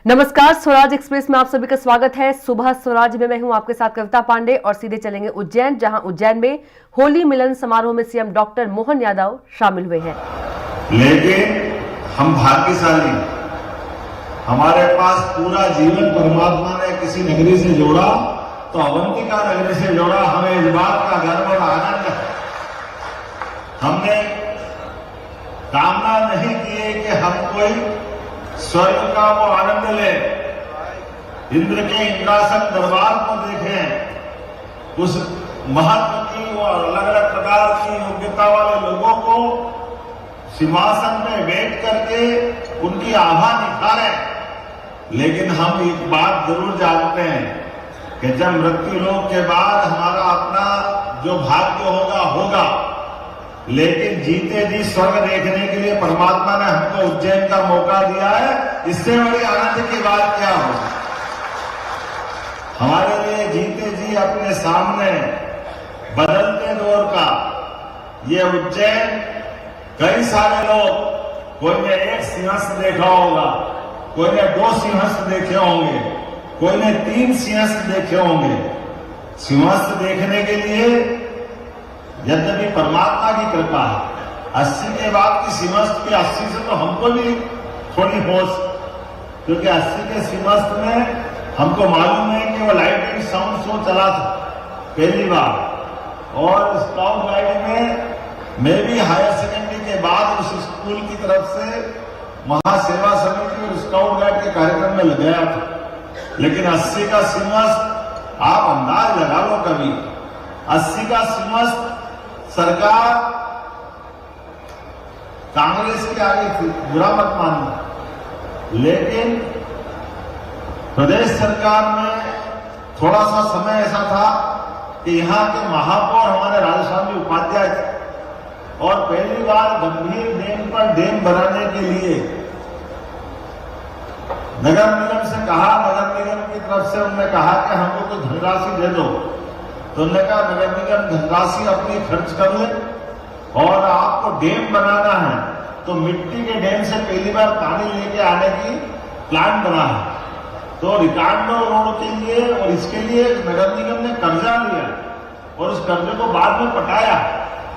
नमस्कार, स्वराज एक्सप्रेस में आप सभी का स्वागत है। सुबह स्वराज में मैं हूं आपके साथ कविता पांडे और सीधे चलेंगे उज्जैन, जहां उज्जैन में होली मिलन समारोह में सीएम डॉक्टर मोहन यादव शामिल हुए हैं। लेकिन हम भाग्यशाली, हमारे पास पूरा जीवन परमात्मा ने किसी नगरी से जोड़ा तो अवंतिका नगरी से जोड़ा। हमें इस बात का गर्व और आनंद है। हमने कामना नहीं की है कि हम कोई स्वर्ग का वो आनंद ले, इंद्र के इंद्रासन दरबार को देखें, उस महत्व की वो अलग अलग प्रकार की योग्यता वाले लोगों को सिंहासन में बैठ करके उनकी आभा निखारें। लेकिन हम एक बात जरूर जानते हैं कि जब मृत्यु लोक के बाद हमारा अपना जो भाग्य होगा, लेकिन जीते जी स्वर्ग देखने के लिए परमात्मा ने हमको उज्जैन का मौका दिया है। इससे बड़ी आनंद की बात क्या हो। हमारे लिए जीते जी अपने सामने बदलते दौर का ये उज्जैन, कई सारे लोग, कोई ने एक सिंहासन देखा होगा, कोई ने 2 सिंहासन देखे होंगे, कोई ने 3 सिंहासन देखे होंगे। सिंहासन देखने के लिए यद्यपि परमात्मा की कृपा है, 80 के बाद की सिंहासन की 80 से तो हमको भी थोड़ी होश, क्योंकि 80 के सिंहासन में हमको मालूम है कि वो लाइटिंग साउंड शो चला था पहली बार। और स्काउट गाइड में मैं भी हायर सेकेंडरी के बाद उस स्कूल की तरफ से महासेवा समिति और स्काउट गाइड के कार्यक्रम में गया था। लेकिन 80 का सिंहासन आप अंदाज लगा लो कभी, 80 का सिंहासन सरकार कांग्रेस के आगे थी, बुरा मत मानना। लेकिन प्रदेश सरकार में थोड़ा सा समय ऐसा था कि यहाँ के महापौर हमारे राजस्वामी उपाध्याय थे और पहली बार गंभीर डैम पर डैम बनाने के लिए नगर निगम से कहा, नगर निगम की तरफ से उन्होंने कहा कि हमको कुछ धनराशि दे दो। तो उन्होंने कहा नगर निगम धनराशि अपनी खर्च कर ले और आपको डैम बनाना है तो मिट्टी के डैम से पहली बार पानी लेके आने की प्लान बना है। तो रिकांडो रोड के लिए और इसके लिए नगर निगम ने कर्जा लिया और उस कर्जे को बाद में पटाया।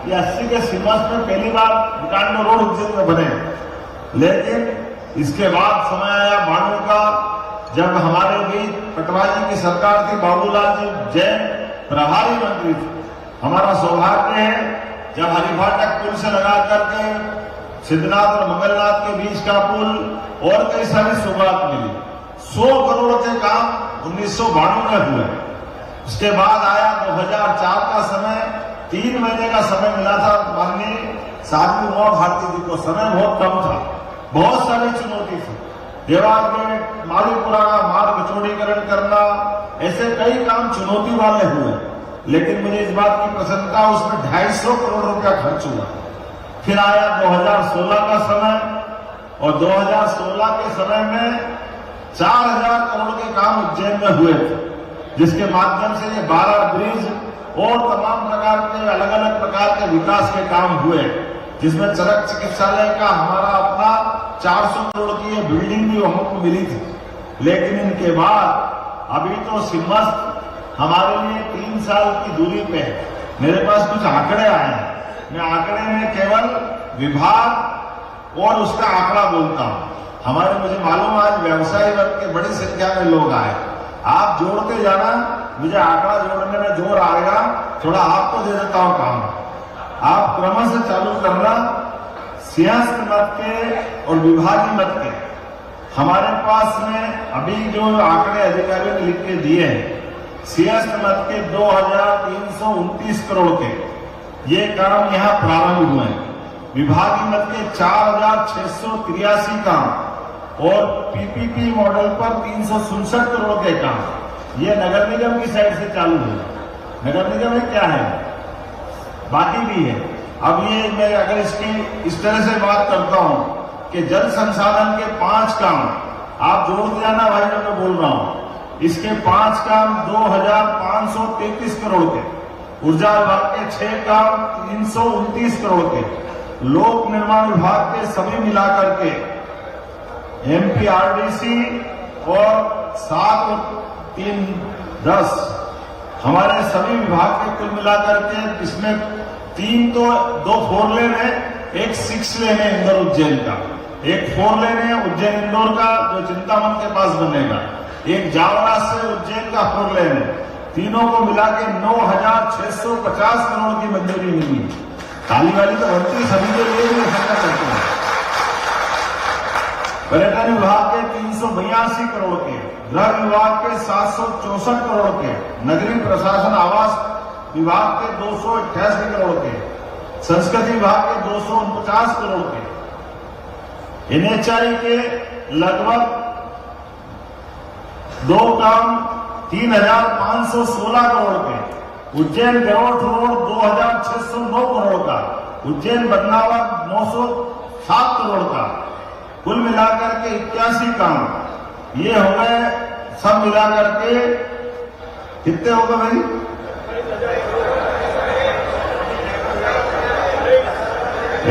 ये 80 के सिंहासन में पहली बार रिकांडो रोड उज्जैन में बने। लेकिन इसके बाद समय आया बाणों का, जब हमारे बीच पटवारी की सरकार थी, बाबूलाल जी जैन प्रभारी मंत्री थे। हमारा सौभाग्य है जब हरिफाटक पुल से लगा करके सिद्धनाथ और मंगलनाथ के बीच का पुल और कई सारी सौगात मिली। 100 करोड़ के काम 1992 में हुए। उसके बाद आया 2004 का समय, 3 महीने का समय मिला था माननीय साध्वी उमा भारती जी को। समय बहुत कम था, बहुत सारी चुनौती थी। देवालगढ़ मालूपुरा का मार्ग चौड़ीकरण करना, ऐसे कई काम चुनौती वाले हुए। लेकिन मुझे इस बात की प्रसन्नता, उसमें 250 करोड़ रुपया खर्च हुआ। फिर आया 2016 का समय और 2016 के समय में 4000 करोड़ के काम उज्जैन में हुए थे, जिसके माध्यम से ये 12 ब्रिज और तमाम प्रकार के अलग अलग प्रकार के विकास के काम हुए, जिसमें चरक चिकित्सालय का हमारा अपना 400 करोड़ की ये बिल्डिंग भी हमको मिली थी। लेकिन इनके बाद अभी तो सिंहासन हमारे लिए 3 साल की दूरी पे है। मेरे पास कुछ आंकड़े आए हैं, मैं आंकड़े में केवल विभाग और उसका आंकड़ा बोलता हूं। हमारे, मुझे मालूम आज व्यवसायी वर्ग के बड़ी संख्या में लोग आए। आप जोड़ते जाना, मुझे आंकड़ा जोड़ने में जोर आएगा, थोड़ा आपको दे देता हूं काम, आप क्रम से चालू करना। सिंहासन मत के और विभागीय मत के हमारे पास में अभी जो आंकड़े अधिकारियों ने लिख के दिए हैं, सिंहासन मत के 2329 करोड़ के ये काम यहाँ प्रारंभ हुए हैं। विभागीय मत के 4683 काम और पीपीपी मॉडल पर 367 करोड़ के काम ये नगर निगम की साइड से चालू हुए। नगर निगम में क्या है, बाकी भी है। अब ये मैं अगर इसकी इस तरह से बात करता हूं कि जल संसाधन के 5 काम आप जोड़ जाना भाई, मैं बोल रहा हूं, इसके 5 काम 2533 करोड़ के, ऊर्जा विभाग के 6 काम 329 करोड़ के, लोक निर्माण विभाग के सभी मिलाकर के एमपीआरडीसी और 7 और 3 10 हमारे सभी विभाग के कुल मिलाकर के, इसमें 3 तो 2 4 लेन है, एक 6 लेन है इंदौर उज्जैन का, एक 4 लेन है उज्जैन इंदौर का जो चिंतामन के पास बनेगा, एक जावरा से उज्जैन का 4 लेन है। तीनों को मिला के 9,650 करोड़ की मंजूरी मिली। ताली वाली तो बनती सभी के लिए भी खर्चा करते हैं। पर्यटन विभाग के 382 करोड़ के, गृह विभाग के 764 करोड़ के, नगरीय प्रशासन आवास विभाग के 288 करोड़ के, संस्कृति विभाग के 249 करोड़ के, NHAI के लगभग 2 काम 3,516 करोड़ के, उज्जैन गरोठ रोड 2,609 करोड़ का, उज्जैन बदनावर 907 करोड़ का, कुल मिलाकर के 81 काम ये हो गए। सब मिलाकर के कितने हो गए भाई?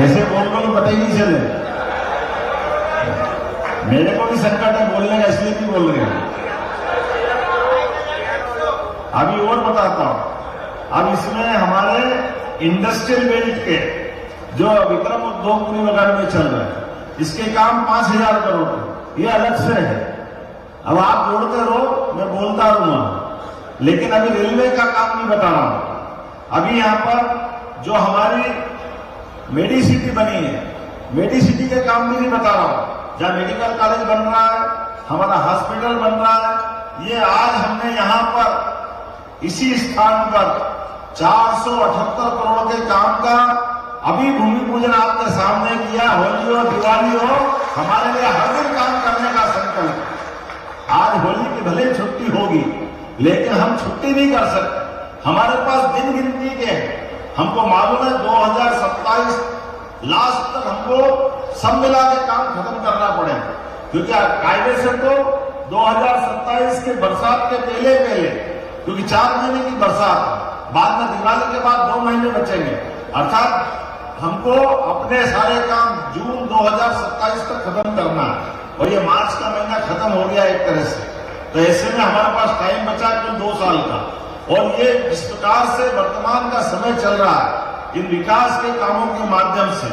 ऐसे बोल बोल पता ही नहीं चले। मेरे को भी संकट है बोलने का, इसलिए भी बोल रहे हैं। अभी और बताता हूं। अब इसमें हमारे इंडस्ट्रियल बेल्ट के जो विक्रम उद्योगपुरी वगैरह में चल रहे हैं, इसके काम 5,000 करोड़ के, ये अलग से है। अब आप जोड़ते रहो, मैं बोलता रहूंगा, लेकिन अभी रेलवे का काम नहीं बता रहा हूं। अभी यहां पर जो हमारी मेडिसिटी बनी है, मेडिसिटी के काम भी नहीं बता रहा हूं। जहां मेडिकल कॉलेज बन रहा है, हमारा हॉस्पिटल बन रहा है, ये आज हमने यहां पर इसी स्थान पर 478 करोड़ के काम का अभी भूमि पूजन आपके सामने किया। होली हो दिवाली हो, हमारे लिए हर दिन काम करने का संकल्प। आज होली की भले छुट्टी होगी, लेकिन हम छुट्टी नहीं कर सकते। हमारे पास दिन गिनती के हैं। हमको मालूम है 2027 लास्ट तक हमको सब मिला के काम खत्म करना पड़ेगा, क्योंकि कायदे से तो 2027 के बरसात के पहले क्योंकि 4 महीने की बरसात, बाद में दिवाली के बाद 2 महीने बचेंगे, अर्थात हमको अपने सारे काम जून 2027 तक खत्म करना है। और ये मार्च का महीना खत्म हो गया एक तरह से, तो ऐसे में हमारे पास टाइम बचा कुल 2 साल का। और ये जिस प्रकार से वर्तमान का समय चल रहा है, इन विकास के कामों के माध्यम से,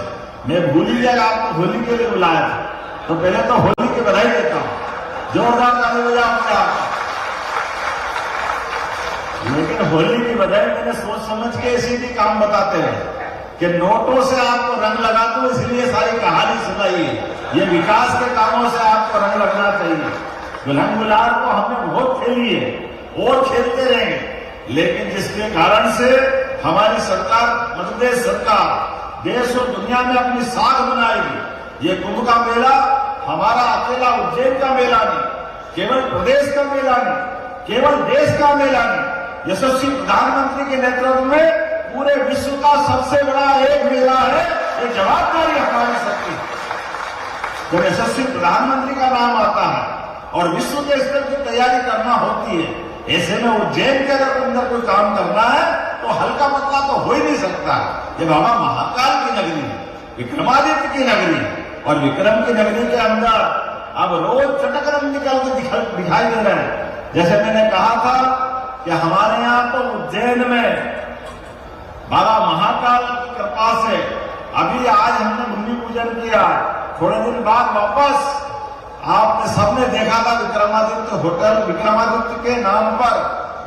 मैं भूल ही गया आपको होली के लिए बुलाया था, तो पहले तो होली की बधाई देता हूं, जोरदार ताली बजाओ अपने आप। लेकिन होली की बजाय मैंने सोच समझ के इसी भी काम बताते हैं कि नोटों से आपको रंग लगा दो, इसलिए सारी कहानी सुनाई। ये विकास के कामों से आपको रंग लगना चाहिए। गुलाम गुलाल को हमने बहुत खेली है और खेलते रहेंगे, लेकिन जिसके कारण से हमारी सरकार, मध्य प्रदेश सरकार देश और दुनिया में अपनी साख बनाएगी। ये कुंभ का मेला हमारा अकेला उज्जैन का मेला नहीं, केवल प्रदेश का मेला नहीं, केवल देश का मेला नहीं, यशस्वी प्रधानमंत्री के नेतृत्व में पूरे विश्व का सबसे बड़ा एक मेला है। ये जवाबदारी हमारी सबकी। जब यशस्वी प्रधानमंत्री का नाम आता है और विश्व के स्तर की तैयारी करना होती है, ऐसे में उज्जैन के अंदर कोई काम करना है तो हल्का पतला तो हो ही नहीं सकता। ये बाबा महाकाल की नगरी है, विक्रमादित्य की नगरी है, और विक्रम की नगरी के अंदर अब रोज चटक रंग निकल के दिखाई दे रहे हैं। जैसे मैंने कहा था कि हमारे यहाँ तो उज्जैन में बाबा महाकाल की कृपा से अभी आज हमने भूमि पूजन किया। थोड़े दिन बाद वापस आपने सबने देखा था विक्रमादित्य होटल, विक्रमादित्य के नाम पर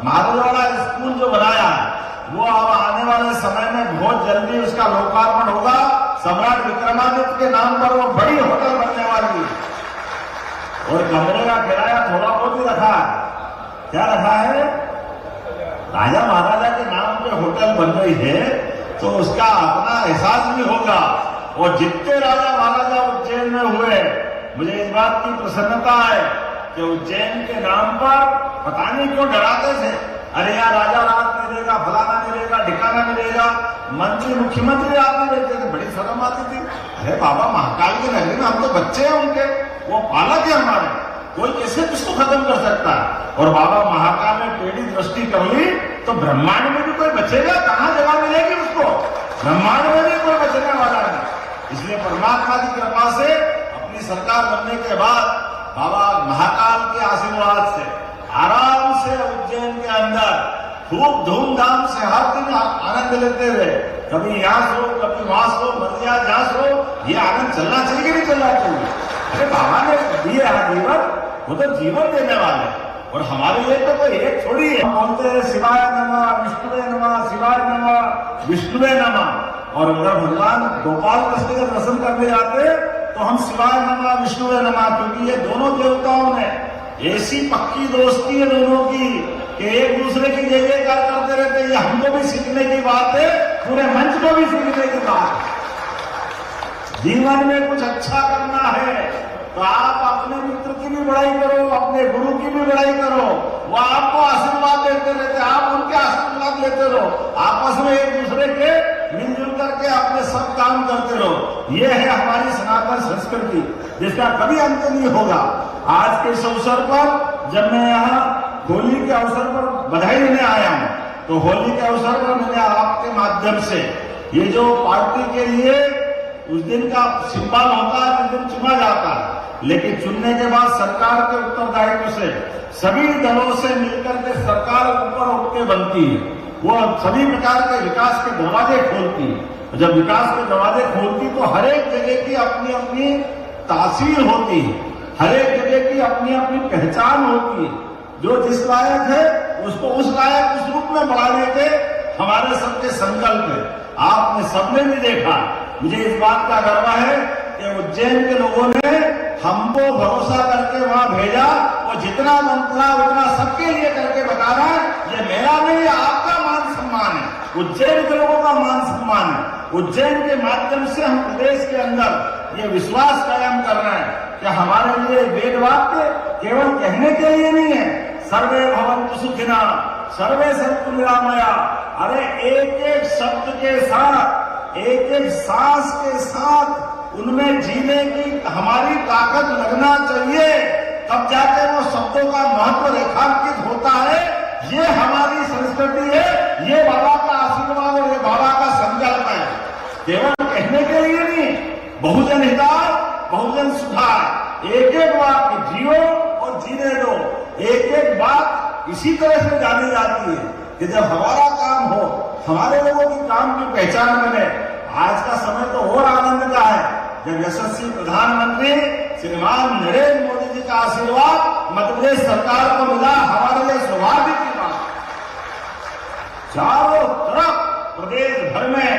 महादेवाड़ा स्कूल जो बनाया है, वो अब आने वाले समय में बहुत जल्दी उसका लोकार्पण होगा। सम्राट विक्रमादित्य के नाम पर वो बड़ी होटल बनने वाली है। और कमरे का किराया थोड़ा बहुत ही रखा है। क्या रखा है? राजा महाराजा के नाम पे होटल बन रही है, तो उसका अपना एहसास भी होगा। और जितने राजा महाराजा उज्जैन में हुए, मुझे इस बात की प्रसन्नता है कि उज्जैन के नाम पर पता नहीं क्यों डराते थे। अरे यार राजा रात मिलेगा, फलाना मिलेगा, ठिकाना मिलेगा, मंत्री मुख्यमंत्री रात में रहते थे, बड़ी शर्म आती थी। अरे बाबा महाकाल की नगरी में हम तो बच्चे हैं उनके, वो पालक है हमारे, कोई कैसे किसको खत्म कर सकता है। और बाबा महाकाल ने टेढ़ी दृष्टि कर ली तो ब्रह्मांड में भी कोई बचेगा, कहां जगह मिलेगी उसको? ब्रह्मांड में भी कोई बचने वाला नहीं। इसलिए परमात्मा की कृपा से अपनी सरकार बनने के बाद बाबा महाकाल के के आशीर्वाद से आराम से उज्जैन के अंदर खूब धूमधाम से हर दिन आनंद लेते हुए, कभी यहाँ सो कभी वहां सो, मर्जिया जहां सो, ये आनंद चलना चाहिए कि नहीं चलना चाहिए? अरे बाबा ने दिए जीवन, वो तो जीवन देने वाले, और हमारे लिए तो कोई एक थोड़ी है। हम बोलते हैं शिवाय नमः, विष्णुवे नमः, शिवाय नमः, विष्णुवे नमः, और अगर भगवान गोपाल कृष्ण का दर्शन करने जाते तो हम शिवाय नमः, विष्णुवे नमः, क्योंकि ये दोनों देवताओं ने ऐसी पक्की दोस्ती है दोनों की कि एक दूसरे की जय जयकार करते रहते। ये हमको भी सीखने की बात है, पूरे मंच को भी सीखने की बात है। जीवन में कुछ अच्छा करना है तो आप अपने मित्र की भी बड़ाई करो, अपने गुरु की भी बड़ाई करो, वो आपको आशीर्वाद देते रहते, आप उनके आशीर्वाद लेते रहो, आपस में एक दूसरे के मिलजुल करके अपने सब काम करते रहो। ये है हमारी सनातन संस्कृति, जिसका कभी अंत नहीं होगा। आज के इस अवसर पर जब मैं यहाँ होली के अवसर पर बधाई देने आया हूँ, तो होली के अवसर पर मैंने आपके माध्यम से ये जो पार्टी के लिए उस दिन का सिंबल होता है, उस दिन चुना जाता है, लेकिन चुनने के बाद सरकार के उत्तरदायित्व से सभी दलों से मिलकर के सरकार ऊपर उठ के बनती है। वो सभी प्रकार के विकास के दरवाजे खोलती है। जब विकास के दरवाजे खोलती तो हर एक जगह की अपनी अपनी तासीर होती है, हर एक जगह की अपनी अपनी पहचान होती है। जो जिस लायक है उसको उस लायक उस रूप में बढ़ाने के हमारे सबके संकल्प है। आपने सबने भी देखा, मुझे इस बात का गर्व है कि उज्जैन के लोगों ने हमको भरोसा करके वहां भेजा, और जितना बनता उतना सबके लिए करके बताना, ये मेरा नहीं आपका मान सम्मान है, उज्जैन के लोगों का मान सम्मान है। उज्जैन के माध्यम से हम प्रदेश के अंदर ये विश्वास कायम कर रहे हैं कि हमारे लिए वेद वाक्य केवल कहने के लिए नहीं है, सर्वे भवन्तु सुखिनः, सर्वे सन्तु निरामया। अरे एक एक शब्द के साथ, एक एक सांस के साथ उनमें जीने की हमारी ताकत लगना चाहिए, तब जाके वो शब्दों का महत्व रेखांकित होता है। ये हमारी संस्कृति है, ये बाबा का आशीर्वाद और ये बाबा का संकल्प है। केवल कहने के लिए नहीं, बहुजन हिताय बहुजन सुखाय, एक एक बात जियो और जीने दो। एक एक बात इसी तरह से जानी जाती है कि जब हमारा काम हो, हमारे लोगों की काम की पहचान बने। आज का समय तो और आनंद का है जब यशस्वी प्रधानमंत्री श्रीमान नरेंद्र मोदी जी का आशीर्वाद मध्य प्रदेश सरकार को मिला। हमारे लिए सौभाग्य की बात, चारों तरफ प्रदेश भर में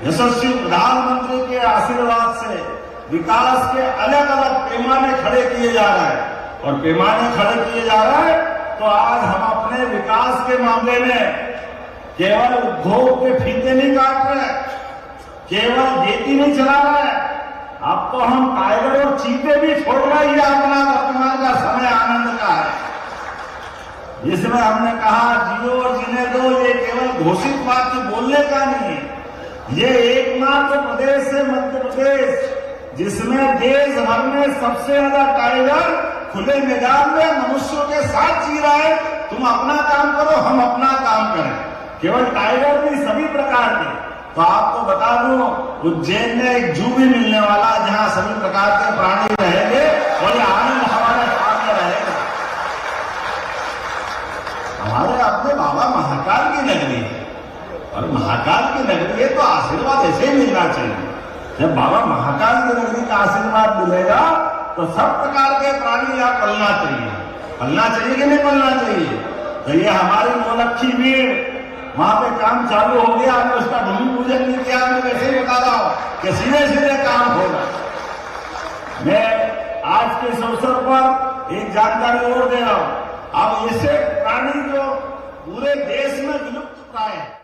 यशस्वी प्रधानमंत्री के आशीर्वाद से विकास के अलग अलग पैमाने खड़े किए जा रहे हैं, और पैमाने खड़े किए जा रहे हैं तो आज हम अपने विकास के मामले में केवल उद्योग के फीते नहीं काट रहे, केवल खेती नहीं चला रहे, अब तो हम टाइगर और चीते भी छोड़ रहे। ये अपना वर्तमान का समय आनंद का है, जिसमें हमने कहा जियो और जीने दो। ये केवल घोषित बात बोलने का नहीं है, ये एकमात्र प्रदेश है मध्य प्रदेश जिसमें देश भर में सबसे ज्यादा टाइगर खुले मैदान में मनुष्यों के साथ जी रहा है। तुम अपना काम करो, हम अपना काम करें। केवल टाइगर नहीं, सभी प्रकार के। तो आपको बता दूं, उज्जैन में एक जू भी मिलने वाला, जहां सभी प्रकार के प्राणी रहेंगे और ये आनंद हमारे सामने रहेगा। हमारे अपने बाबा महाकाल की नगरी है, और महाकाल की नगरी है तो आशीर्वाद ऐसे ही मिलना चाहिए। जब बाबा महाकाल की नगरी का आशीर्वाद मिलेगा तो सब प्रकार के प्राणी यहाँ पलना चाहिए। पलना चाहिए कि नहीं पलना चाहिए? तो ये हमारी नौलखी भीड़, वहां पे काम चालू हो गया, हमने उसका भूमि पूजन नहीं किया। मैं वैसे ही बता रहा हूँ कि सीधे सीधे काम होगा। मैं आज के इस अवसर पर एक जानकारी और दे रहा हूँ। अब ऐसे प्राणी जो पूरे देश में विलुप्त प्राय है,